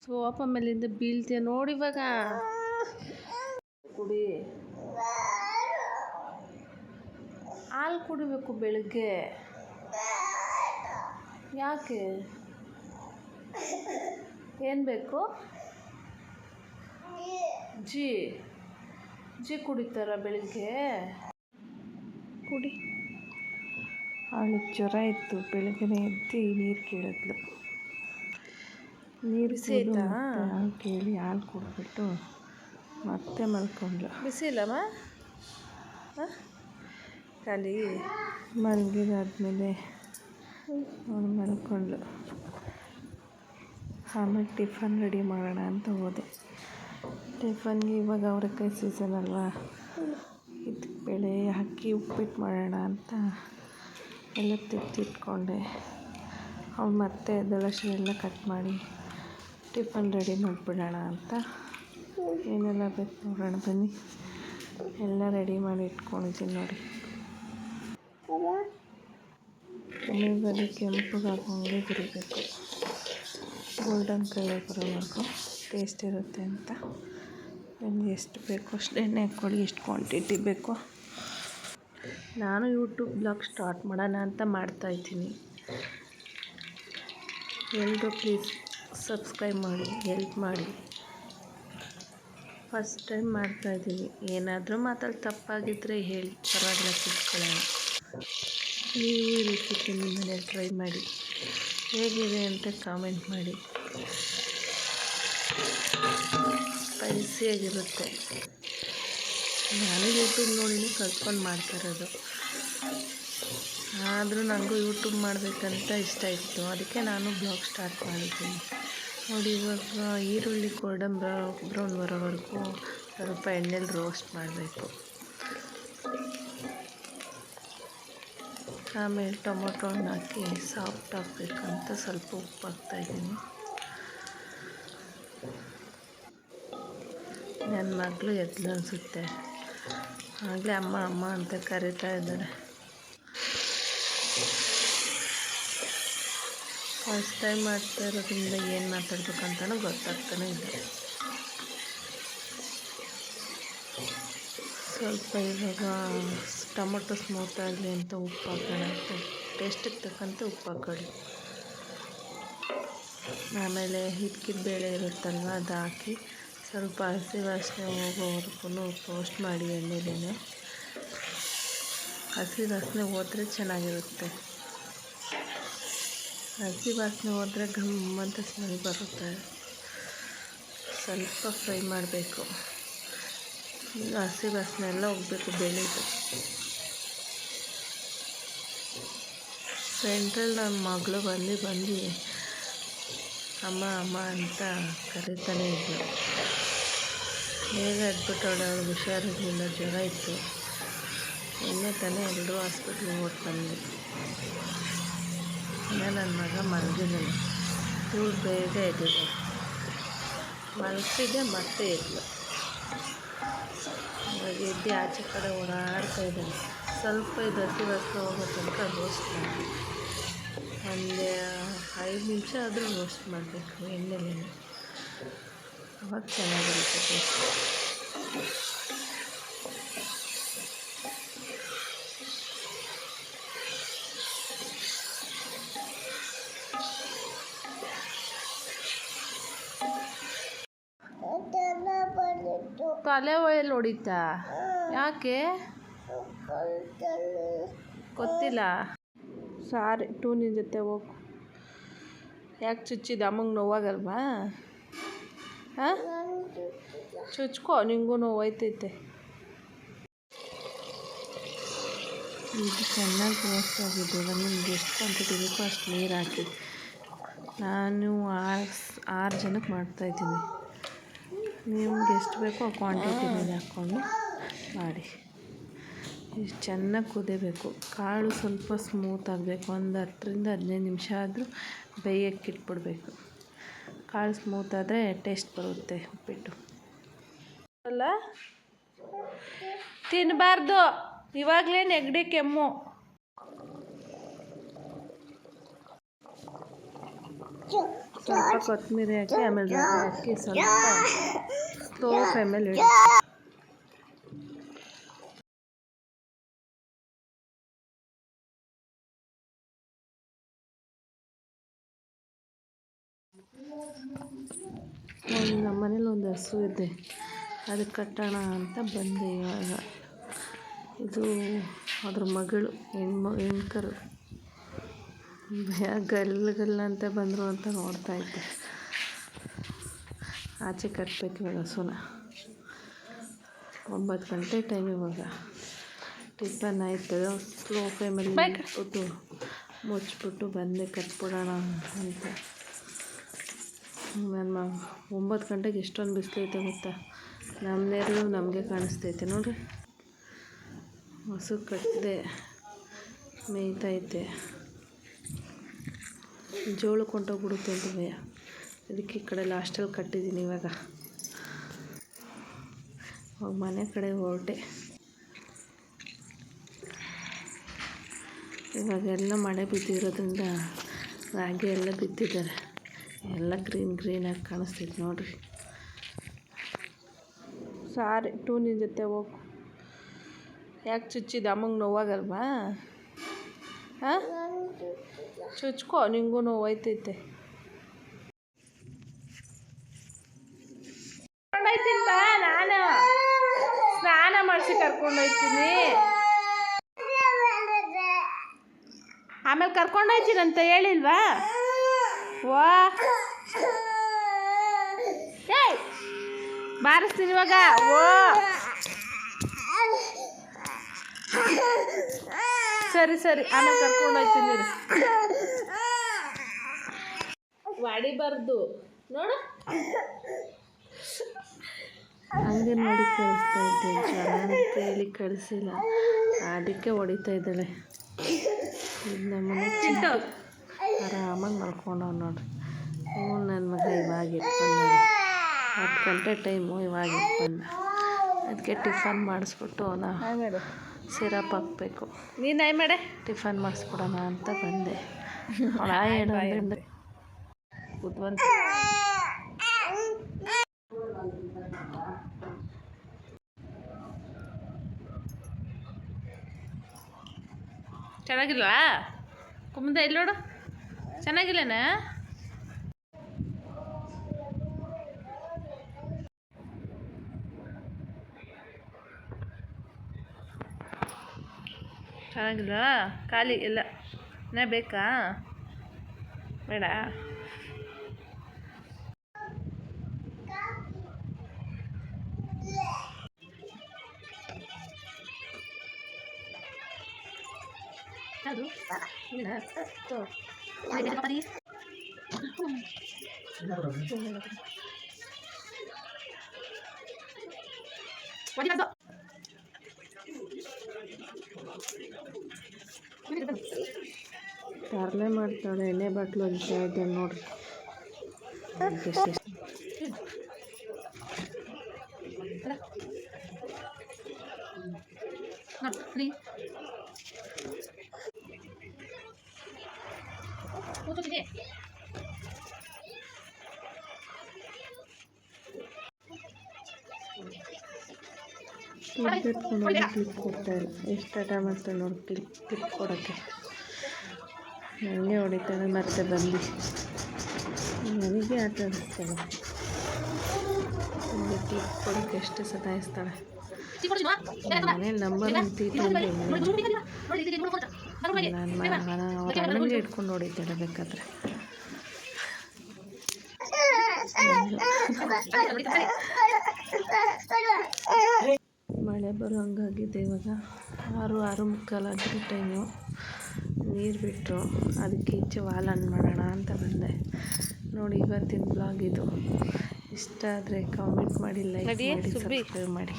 Sofa ಮೇಲಿಂದ ಬೀಳ್ತೀಯ ನೋಡಿ. ಇವಾಗ ಕುಡಿ, ಹಾಲು ಕುಡಿಬೇಕು ಬೆಳಗ್ಗೆ. ಯಾಕೆ? ಏನು ಬೇಕು? ಜಿ ಕುಡಿತಾರ ಬೆಳಗ್ಗೆ? ಕುಡಿ. ಅವಳಿಗೆ ಜ್ವರ ಇತ್ತು, ಬೆಳಗ್ಗೆ ಎದ್ದು ನೀರು ಕೇಳಿದ್ಲು. ನೀರು ಸೇತಾ ಹಾಲು ಕೇಳಿ ಹಾಲು ಕುಡಿದ್ಬಿಟ್ಟು ಮತ್ತೆ ಮಲ್ಕೊಂಡ್ಲು. ಬಿಸಿ ಇಲ್ಲಮ್ಮ? ಖಾಲಿ ಮಲಗಿದಾದ್ಮೇಲೆ ಅವಳು ಮಲ್ಕೊಂಡ್ಲು. ಆಮೇಲೆ ಟಿಫನ್ ರೆಡಿ ಮಾಡೋಣ ಅಂತ ಹೋದೆ. ಟಿಫನ್ಗೆ ಇವಾಗ ಅವರೆಕಾಯಿ ಸೀಸನ್ ಅಲ್ವಾ, ಇದಕ್ಕೆ ಬೇಳೆ ಹಾಕಿ ಉಪ್ಪಿಟ್ಟು ಮಾಡೋಣ ಅಂತ ಎಲ್ಲ ತೆಗೆದಿಟ್ಕೊಂಡೆ. ಅವಳು ಮತ್ತೆ ದಳಸಿ ಎಲ್ಲ ಕಟ್ ಮಾಡಿ ಟಿಫನ್ ರೆಡಿ ಮಾಡಿಬಿಡೋಣ ಅಂತ. ಏನೆಲ್ಲ ಬೇಕು ನೋಡೋಣ ಬನ್ನಿ. ಎಲ್ಲ ರೆಡಿ ಮಾಡಿ ಇಟ್ಕೊಂಡಿದ್ದೀನಿ ನೋಡಿ. ಆಮೇಲೆ ಕೆಂಪಗೆ ಹಾಕೊಂಡೆ ಹುರಿಬೇಕು, ಗೋಲ್ಡನ್ ಕಲರ್ ಬರೋವರೆಗೂ ಟೇಸ್ಟ್ ಇರುತ್ತೆ ಅಂತ. ನನಗೆ ಎಷ್ಟು ಬೇಕೋ ಅಷ್ಟು ಎಣ್ಣೆ ಹಾಕ್ಕೊಳ್ಳಿ, ಎಷ್ಟು ಕ್ವಾಂಟಿಟಿ ಬೇಕೋ. ನಾನು ಯೂಟ್ಯೂಬ್ ಬ್ಲಾಗ್ ಸ್ಟಾರ್ಟ್ ಮಾಡೋಣ ಅಂತ ಮಾಡ್ತಾಯಿದ್ದೀನಿ. ಎಲ್ಲರೂ ಪ್ಲೀಸ್ ಸಬ್ಸ್ಕ್ರೈಬ್ ಮಾಡಿ, ಹೆಲ್ಪ್ ಮಾಡಿ. ಫಸ್ಟ್ ಟೈಮ್ ಮಾಡ್ತಾಯಿದ್ದೀನಿ. ಏನಾದರೂ ಮಾತಾಡಿ ತಪ್ಪಾಗಿದ್ದರೆ ಹೇಳಿ, ಪರವಾಗಿಲ್ಲ, ತಿಳ್ಕೊಳ್ಳೋಣ. ನೀವು ಈ ರೆಸಿಪಿ ನಿಮ್ಮ ಮನೇಲಿ ಟ್ರೈ ಮಾಡಿ, ಹೇಗಿದೆ ಅಂತ ಕಾಮೆಂಟ್ ಮಾಡಿ. ಸ್ಪೈಸಿಯಾಗಿರುತ್ತೆ. ನಾನು ಯೂಟ್ಯೂಬ್ ನೋಡಿನೇ ಕಲ್ತ್ಕೊಂಡು ಮಾಡ್ತಾಯಿರೋದು. ಆದರೂ ನನಗೂ ಯೂಟ್ಯೂಬ್ ಮಾಡಬೇಕಂತ ಇಷ್ಟ ಇತ್ತು, ಅದಕ್ಕೆ ನಾನು ಬ್ಲಾಗ್ ಸ್ಟಾರ್ಟ್ ಮಾಡಿದ್ದೀನಿ ನೋಡಿ. ಇವಾಗ ಈರುಳ್ಳಿ ಗೋಲ್ಡನ್ ಬ್ರೌನ್ ಬರೋವರೆಗೂ ಸ್ವಲ್ಪ ಎಣ್ಣೆಲಿ ರೋಸ್ಟ್ ಮಾಡಬೇಕು. ಆಮೇಲೆ ಟೊಮೊಟೊ ಹಣ್ಣು ಹಾಕಿ ಸಾಫ್ಟ್ ಆಗಬೇಕಂತ ಸ್ವಲ್ಪ ಉಪ್ಪು ಹಾಕ್ತಾಯಿದ್ದೀನಿ. ನನ್ನ ಮಗಳು ಎದ್ಲು ಅನಿಸುತ್ತೆ, ಆಗಲೇ ಅಮ್ಮ ಅಮ್ಮ ಅಂತ ಕರೀತಾ ಇದ್ದಾರೆ. ಫಸ್ಟ್ ಟೈಮ್ ಮಾಡ್ತಾ ಇರೋದ್ರಿಂದ ಏನು ಮಾತಾಡ್ಬೇಕಂತನೂ ಗೊತ್ತಾಗ್ತಾನೆ ಇಲ್ಲ. ಸ್ವಲ್ಪ ಇವಾಗ ಟೊಮೊಟೊ ಸ್ಮೂತ್ ಆಗಲಿ ಅಂತ ಉಪ್ಪು ಹಾಕೋಣ ಅಂತ, ಟೇಸ್ಟಿಗೆ ತಕ್ಕಂತೆ ಉಪ್ಪು ಹಾಕೊಳ್ಳಿ. ಆಮೇಲೆ ಹಿಚ್ಕಿದ ಬೇಳೆ ಇರುತ್ತಲ್ವ, ಅದು ಹಾಕಿ ಸ್ವಲ್ಪ ಹಸಿ ವಾಸನೆ ಹೋಗೋವರೆಗೂ ರೋಸ್ಟ್ ಮಾಡಿ ಎಣ್ಣೆಲೇ. ಹಸಿ ವಾಸನೆ ಹೋದರೆ ಚೆನ್ನಾಗಿರುತ್ತೆ. ಹಸಿ ವಾಸನೆ ಹೋದರೆ ಘಮ್ ಅಂತ ಸ್ಮೆಲ್ ಬರುತ್ತೆ. ಸ್ವಲ್ಪ ಫ್ರೈ ಮಾಡಬೇಕು, ಹಸಿ ವಾಸನೆ ಎಲ್ಲ ಹೋಗಬೇಕು ಬೇಳೆದು. ಸೆಂಟ್ರಲ್ಲಿ ನನ್ನ ಮಗಳು ಬಂದು ಅಮ್ಮ ಅಮ್ಮ ಅಂತ ಕರೀತಾನೆ ಇದ್ಳು. ಬೇಗ ಎದ್ಬಿಟ್ಟವಳು, ಅವಳು ಹುಷಾರಿರಲಿಲ್ಲ, ಜ್ವರ ಇತ್ತು. ನಿನ್ನೆ ತಾನೇ ಎಲ್ಲರೂ ಹಾಸ್ಪಿಟ್ಲಿಗೆ ಹೋಗಿ ಬಂದ್ವಿ. ಇನ್ನು ನನ್ನ ಮಗ ಮಲಗಿದ್ದಾನೆ, ಇವಳು ಬೇಗ ಎದ್ದಿದ್ದೆ, ಮಲಗಿಸಿದ್ದೆ ಮತ್ತೆ ಎದ್ಲು. ಇವಾಗ ಎದ್ದು ಆಚೆ ಕಡೆ ಓಡಾಡ್ತಾ ಇದ್ದಾನೆ. ಸ್ವಲ್ಪ ಇದು ಹಸಿ ವಾಸನೆ ಹೋಗೋ ತನಕ ರೋಸ್ಟ್ ಮಾಡಿ, ಒಂದು 5 ನಿಮಿಷ ಆದರೂ ರೋಸ್ಟ್ ಮಾಡಬೇಕು ಎಣ್ಣೆಲೇ, ಅವಾಗ ಚೆನ್ನಾಗಿರುತ್ತೆ ಟೇಸ್ಟ್. ತಲೆ ಒಳ್ಳೆ ಹೊಡಿತಾ? ಯಾಕೆ ಗೊತ್ತಿಲ್ಲ. ಸಾರಿ, ಟೂನಿನ ಜೊತೆ ಹೋಗು. ಯಾಕೆ ಚುಚ್ಚಿದ? ಅಮ್ಮಂಗೆ ನೋವಾಗಲ್ವಾ? ಹಾಂ, ಚುಚ್ಕೋ, ನಿಂಗೂ ನೋವಾಯ್ತೈತೆ. ಇದು ಚೆನ್ನಾಗಿ ರೋಸ್ಟ್ ಆಗಿದೆ. ಇವಾಗ ನಿಮ್ಗೆ ಎಷ್ಟು ಕ್ವಾಂಟಿಟಿ ಬೇಕೋ ಅಷ್ಟು ನೀರು ಹಾಕಿ. ನಾನು 6 ಜನಕ್ಕೆ ಮಾಡ್ತಾಯಿದ್ದೀನಿ. ನಿಮ್ಗೆ ಎಷ್ಟು ಬೇಕೋ ಆ ಕ್ವಾಂಟಿಟಿ ಮೇಲೆ ಹಾಕ್ಕೊಂಡು ಮಾಡಿ. ಇಷ್ಟು ಚೆನ್ನಾಗಿ ಕುದಿಬೇಕು. ಕಾಳು ಸ್ವಲ್ಪ ಸ್ಮೂತ್ ಆಗಬೇಕು. ಒಂದು 10ರಿಂದ 15 ನಿಮಿಷ ಆದರೂ ಬೇಯಕ್ಕೆ ಇಟ್ಬಿಡ್ಬೇಕು. ಕಾಳು ಸ್ಮೂತ್ ಆದರೆ ಟೇಸ್ಟ್ ಬರುತ್ತೆ ಉಪ್ಪಿಟ್ಟು. ಅಲ್ಲ, ತಿನ್ನಬಾರ್ದು ಇವಾಗಲೇ, ನೆಗಡಿ ಕೆಮ್ಮು. ಸ್ವಲ್ಪ ಕೊತ್ತಂಬರಿ ಹಾಕಿ ಆಮೇಲೆ ರವೆ ಹಾಕಿ ಸ್ವಲ್ಪ ಸ್ಲೋ ಫ್ಲೇಮಲ್ಲಿ ಇಡಿ. ನಮ್ಮ ಮನೇಲಿ ಒಂದು ಹಸು ಇದೆ, ಅದಕ್ಕೆ ಕಟ್ಟೋಣ ಅಂತ ಬಂದೆ ಇವಾಗ. ಇದು ಅದ್ರ ಮಗಳು ಹೆಣ್ಕರು ಗಲ್ಲ ಅಂತ ಬಂದರು ಅಂತ ನೋಡ್ತಾಯಿದ್ದೆ. ಆಚೆ ಕಟ್ಟಬೇಕು ಇವಾಗ ಹಸುನ. 9 ಗಂಟೆ ಟೈಮ್ ಇವಾಗ. ಟಿಫನ್ ಆಯಿತು, ಸ್ಲೋ ಫ್ಲೇಮಲ್ಲಿ ಇಟ್ಬಿಟ್ಟು ಮುಚ್ಚಿಬಿಟ್ಟು ಬಂದೆ ಕಟ್ಬಿಡೋಣ ಅಂತ. ನನ್ನ 9 ಗಂಟೆಗೆ ಎಷ್ಟೊಂದು ಬಿಸಿಲೈತೆ ಗೊತ್ತಾ. ನಮ್ಮ ನೆರಳು ನಮಗೆ ಕಾಣಿಸ್ತೈತೆ ನೋಡಿರಿ. ಹಸು ಕಟ್ಟಿದೆ, ಮೇಯ್ತೈತೆ. ಜೋಳಕ್ಕೆ ಹೊಂಟೋಗ್ಬಿಡುತ್ತೆ ಅಂತ ಭಯ, ಅದಕ್ಕೆ ಈ ಕಡೆ ಲಾಸ್ಟಲ್ಲಿ ಕಟ್ಟಿದ್ದೀನಿ. ಇವಾಗ ಮನೆ ಕಡೆ ಹೊರಟೆ. ಇವಾಗೆಲ್ಲ ಮಳೆ ಬಿದ್ದಿರೋದ್ರಿಂದ ರಾಗಿ ಎಲ್ಲ ಬಿತ್ತಿದ್ದಾರೆ, ಎಲ್ಲ ಗ್ರೀನಾಗಿ ಕಾಣಿಸ್ತೈತೆ ನೋಡಿರಿ. ಸಾರಿ ಟೂ ನಿನ್ನ ಜೊತೆ ಹೋಗು. ಯಾಕೆ ಚುಚ್ಚಿದ? ಅಮ್ಮಂಗೆ ನೋವಾಗಲ್ವಾ? ಹಾಂ, ಚುಚ್ಕೋ, ನಿಂಗೂ ನೋವಾಯ್ತೈತೆ. ಕರ್ಕೊಂಡೋಯ್ತೀನಿ ಬಾ, ನಾನು ಸ್ನಾನ ಮಾಡಿಸಿ ಕರ್ಕೊಂಡೋಯ್ತೀನಿ. ಆಮೇಲೆ ಕರ್ಕೊಂಡೋಯ್ತೀನಂತ ಹೇಳಿಲ್ವಾ? ವಾ ಏಯ್ ಬಾರಿಸ್ತೀನಿ ಇವಾಗ. ಓ ಸರಿ ಆಮೇಲೆ ಕರ್ಕೊಂಡೋಯ್ತೀನಿ. ಹೊಡಿಬಾರ್ದು ನೋಡು. ಅಂಗನವಾಡಿ ಕಳಿಸ್ತಾ ಇದ್ದೆ, ಜ್ವರ ಅಂತ ಹೇಳಿ ಕಳಿಸಿಲ್ಲ, ಅದಕ್ಕೆ ಹೊಡಿತಾ ಇದ್ದಾಳೆ. ಇದು ನಮ್ಮನೆ ಚಿಂಟು ಆರಾಮಾಗಿ ಮಲ್ಕೊಂಡವ್ ನೋಡ್ರಿ. ನನ್ನ ಮಗ ಇವಾಗ ಇಟ್ಕೊಂಡ, 10 ಗಂಟೆ ಟೈಮು ಇವಾಗ ಇಟ್ಕೊಂಡ. ಅದಕ್ಕೆ ಟಿಫನ್ ಮಾಡಿಸ್ಬಿಟ್ಟು ಸಿರಪ್ ಹಾಕಬೇಕು. ನೀನು ಮಾಡೆ ಟಿಫನ್ ಮಾಡಿಸ್ಬಿಡೋಣ ಅಂತ ಬಂದೆ. ಹೇಳೋದ್ರಿಂದ ಬುದ್ಧಿವಂತ. ಚೆನ್ನಾಗಿಲ್ವಾ ಕುಂದ? ಇಲ್ಲಿ ನೋಡು, ಚೆನ್ನಾಗಿಲ್ಲನಾ? ಚೆನ್ನಾಗಿಲ್ವಾ? ಖಾಲಿ ಎಲ್ಲ ನಾ ಬೇಕಾ? ಬೇಡ. ಅದು ತರಲೆ ಮಾಡ್ತಾಳೆ. ಎಣ್ಣೆ ಬಾಟ್ಲು ಅಂತ ಇದ್ದೆ ನೋಡ್ರಿ. ಕ್ಲಿಪ್ ಕೊಡ್ತಾ ಇಲ್ಲ. ಎಷ್ಟು ಆಟ ಮಾಡ್ತಾಳೆ ನೋಡಿ ಕ್ಲಿಪ್ ಕೊಡೋಕ್ಕೆ. ನನಗೆ ಹೊಡಿತಾಳೆ, ಮತ್ತೆ ಬಂದು ನನಗೆ ಆಟ ಆಡಿಸ್ತಾಳೆ. ನನಗೆ ಕ್ಲಿಪ್ ಕೊಡೋಕ್ಕೆ ಎಷ್ಟು ಸತಾಯಿಸ್ತಾಳೆ. ಮನೇಲಿ ನಂಬರ್ ನನಗೆ ಇಟ್ಕೊಂಡು ಹೊಡಿತಾಳೆ ಬೇಕಾದ್ರೆ. ಮಳೆ ಬರೋ ಹಂಗಾಗಿದೆ. ಇವಾಗ 6:30 ಆಗಿರೋ ಟೈಮು. ನೀರು ಬಿಟ್ಟರು, ಅದಕ್ಕೆ ಈಚೆ ವಾಲ್ ಆನ್ ಮಾಡೋಣ ಅಂತ ಬಂದೆ ನೋಡಿ. ಇವತ್ತಿನ ಬ್ಲಾಗ್ ಇದು. ಇಷ್ಟ ಆದರೆ ಕಾಮೆಂಟ್ ಮಾಡಿ, ಲೈಕ್ ಮಾಡಿ, ಸಬ್ಸ್ಕ್ರೈಬ್ ಮಾಡಿ.